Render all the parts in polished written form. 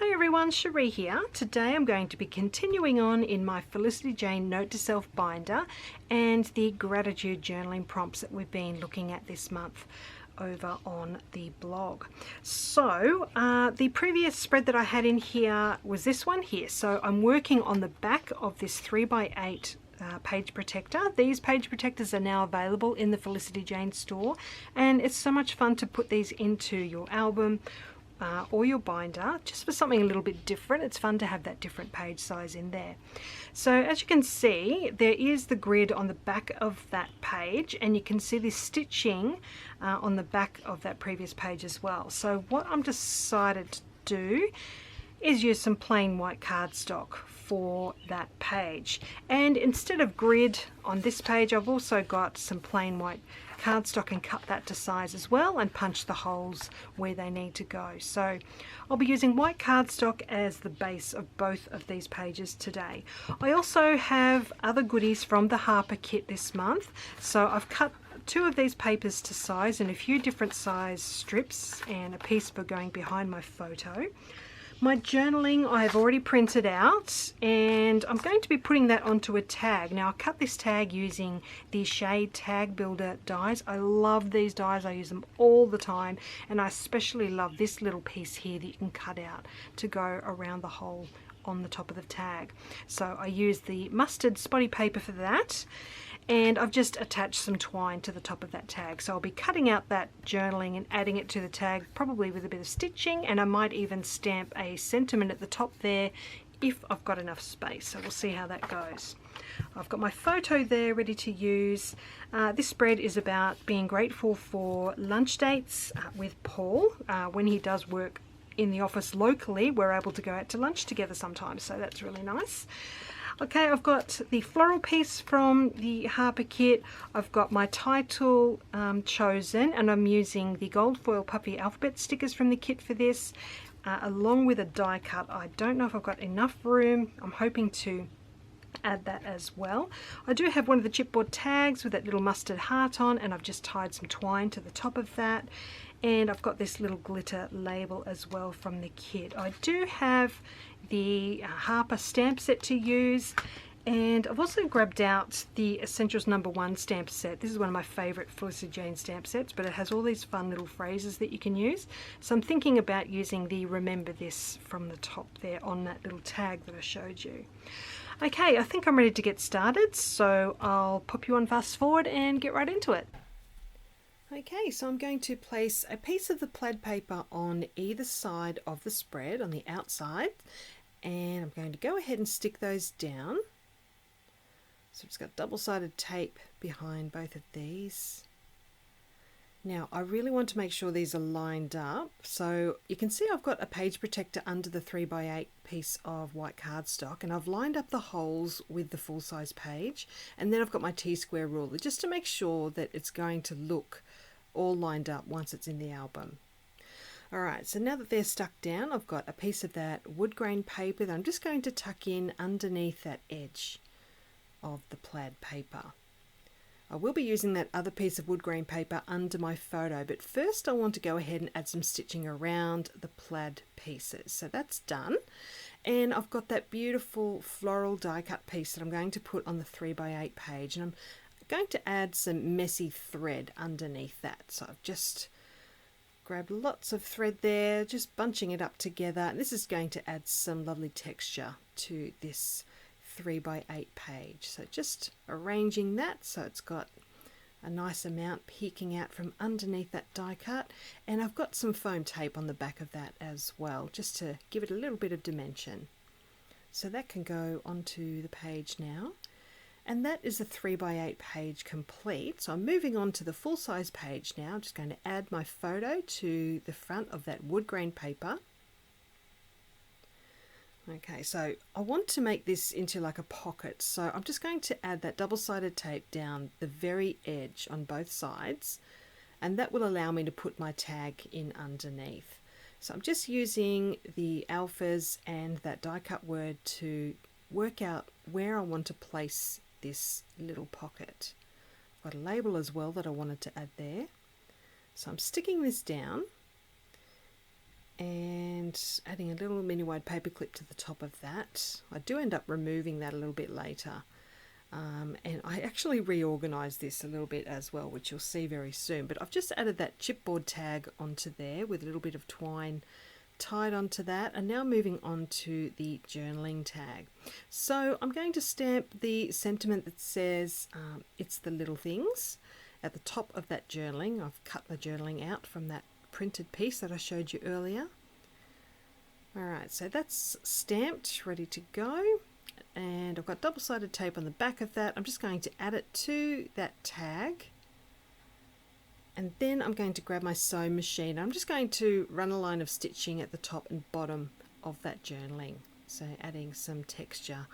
Hi everyone, Sheree here. Today I'm going to be continuing on in my Felicity Jane Note to Self binder and the gratitude journaling prompts that we've been looking at this month over on the blog. So the previous spread that I had in here was this one here. So I'm working on the back of this 3x8 page protector. These page protectors are now available in the Felicity Jane store, and it's so much fun to put these into your album or your binder, just for something a little bit different. It's fun to have that different page size in there. So as you can see, there is the grid on the back of that page, and you can see this stitching on the back of that previous page as well. So what I'm decided to do is use some plain white cardstock for that page, and instead of grid on this page, I've also got some plain white cardstock and cut that to size as well and punch the holes where they need to go. So I'll be using white cardstock as the base of both of these pages today. I also have other goodies from the Harper kit this month, so I've cut two of these papers to size and a few different size strips and a piece for going behind my photo. My journaling I've already printed out, and I'm going to be putting that onto a tag. Now I cut this tag using the Shade Tag Builder dies. I love these dies, I use them all the time, and I especially love this little piece here that you can cut out to go around the hole on the top of the tag. So I use the mustard spotty paper for that, and I've just attached some twine to the top of that tag. So I'll be cutting out that journaling and adding it to the tag, probably with a bit of stitching, and I might even stamp a sentiment at the top there if I've got enough space. So we'll see how that goes. I've got my photo there ready to use. This spread is about being grateful for lunch dates with Paul. When he does work in the office locally, we're able to go out to lunch together sometimes, so that's really nice. Okay, I've got the floral piece from the Harper kit. I've got my title chosen, and I'm using the gold foil puffy alphabet stickers from the kit for this, along with a die cut. I don't know if I've got enough room. I'm hoping to add that as well. I do have one of the chipboard tags with that little mustard heart on, and I've just tied some twine to the top of that. And I've got this little glitter label as well from the kit. I do have the Harper stamp set to use, and I've also grabbed out the Essentials #1 stamp set. This is one of my favourite Felicity Jane stamp sets, but it has all these fun little phrases that you can use. So I'm thinking about using the Remember This from the top there on that little tag that I showed you. Okay, I think I'm ready to get started, so I'll pop you on fast forward and get right into it. Okay, so I'm going to place a piece of the plaid paper on either side of the spread on the outside, and I'm going to go ahead and stick those down. So it's got double-sided tape behind both of these. Now I really want to make sure these are lined up, so you can see I've got a page protector under the 3x8 piece of white cardstock, and I've lined up the holes with the full-size page, and then I've got my T-square ruler just to make sure that it's going to look all lined up once it's in the album. Alright, so now that they're stuck down, I've got a piece of that wood grain paper that I'm just going to tuck in underneath that edge of the plaid paper. I will be using that other piece of wood grain paper under my photo, but first I want to go ahead and add some stitching around the plaid pieces. So that's done, and I've got that beautiful floral die cut piece that I'm going to put on the 3x8 page, and I'm going to add some messy thread underneath that. So I've just grabbed lots of thread there, just bunching it up together, and this is going to add some lovely texture to this 3x8 page. So just arranging that so it's got a nice amount peeking out from underneath that die cut, and I've got some foam tape on the back of that as well, just to give it a little bit of dimension. So that can go onto the page now, and that is the 3x8 page complete. So I'm moving on to the full-size page now. I'm just going to add my photo to the front of that wood grain paper. Okay, so I want to make this into like a pocket, so I'm just going to add that double-sided tape down the very edge on both sides, and that will allow me to put my tag in underneath. So I'm just using the alphas and that die cut word to work out where I want to place this little pocket. I've got a label as well that I wanted to add there. So I'm sticking this down, and adding a little mini wide paper clip to the top of that. I do end up removing that a little bit later. And I actually reorganized this a little bit as well, which you'll see very soon. But I've just added that chipboard tag onto there with a little bit of twine tied onto that, and now moving on to the journaling tag. So I'm going to stamp the sentiment that says it's the little things at the top of that journaling. I've cut the journaling out from that printed piece that I showed you earlier. Alright, so that's stamped, ready to go. And I've got double-sided tape on the back of that. I'm just going to add it to that tag. And then I'm going to grab my sewing machine. I'm just going to run a line of stitching at the top and bottom of that journaling. So adding some texture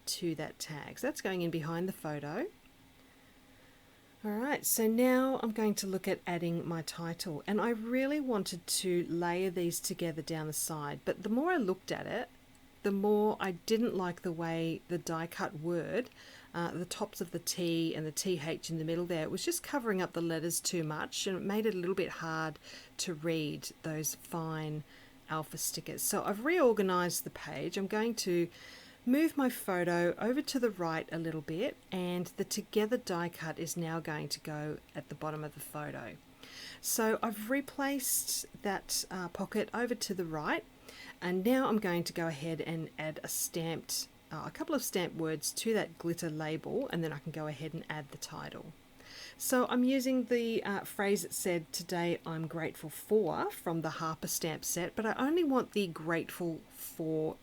to that tag. So that's going in behind the photo. Alright, so now I'm going to look at adding my title. And I really wanted to layer these together down the side. But the more I looked at it, the more I didn't like the way the die cut word, the tops of the T and the TH in the middle there, it was just covering up the letters too much, and it made it a little bit hard to read those fine alpha stickers. So I've reorganized the page. I'm going to move my photo over to the right a little bit, and the together die cut is now going to go at the bottom of the photo. So I've replaced that pocket over to the right. And now I'm going to go ahead and add a couple of stamped words to that glitter label, and then I can go ahead and add the title. So I'm using the phrase that said, "Today I'm grateful for," from the Harper stamp set, but I only want the grateful for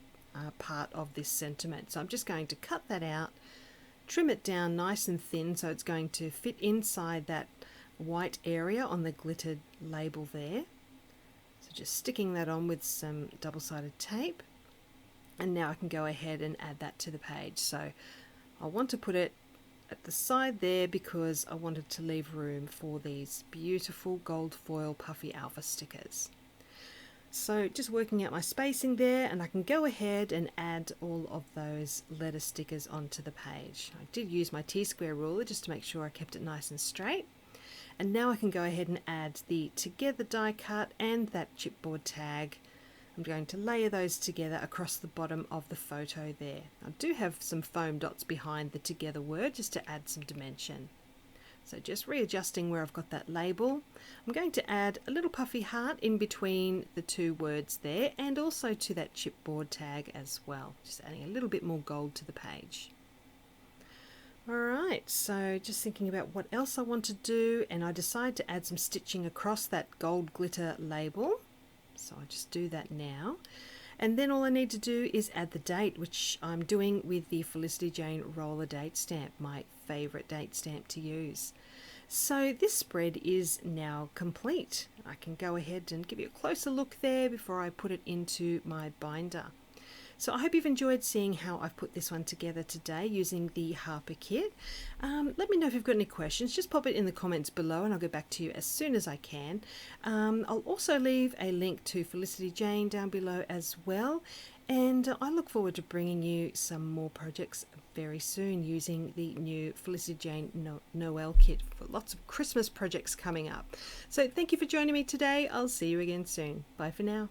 part of this sentiment. So I'm just going to cut that out, trim it down nice and thin so it's going to fit inside that white area on the glittered label there. So just sticking that on with some double-sided tape, and now I can go ahead and add that to the page. So I want to put it at the side there because I wanted to leave room for these beautiful gold foil puffy alpha stickers. So just working out my spacing there, and I can go ahead and add all of those letter stickers onto the page. I did use my T-square ruler just to make sure I kept it nice and straight. And now I can go ahead and add the together die cut and that chipboard tag. I'm going to layer those together across the bottom of the photo there. I do have some foam dots behind the together word just to add some dimension. So just readjusting where I've got that label. I'm going to add a little puffy heart in between the two words there, and also to that chipboard tag as well. Just adding a little bit more gold to the page. Alright, so just thinking about what else I want to do, and I decide to add some stitching across that gold glitter label. So I just do that now. And then all I need to do is add the date, which I'm doing with the Felicity Jane roller date stamp, my favourite date stamp to use. So this spread is now complete. I can go ahead and give you a closer look there before I put it into my binder. So I hope you've enjoyed seeing how I've put this one together today using the Harper kit. Let me know if you've got any questions. Just pop it in the comments below and I'll get back to you as soon as I can. I'll also leave a link to Felicity Jane down below as well. And I look forward to bringing you some more projects very soon using the new Felicity Jane Noel kit for lots of Christmas projects coming up. So thank you for joining me today. I'll see you again soon. Bye for now.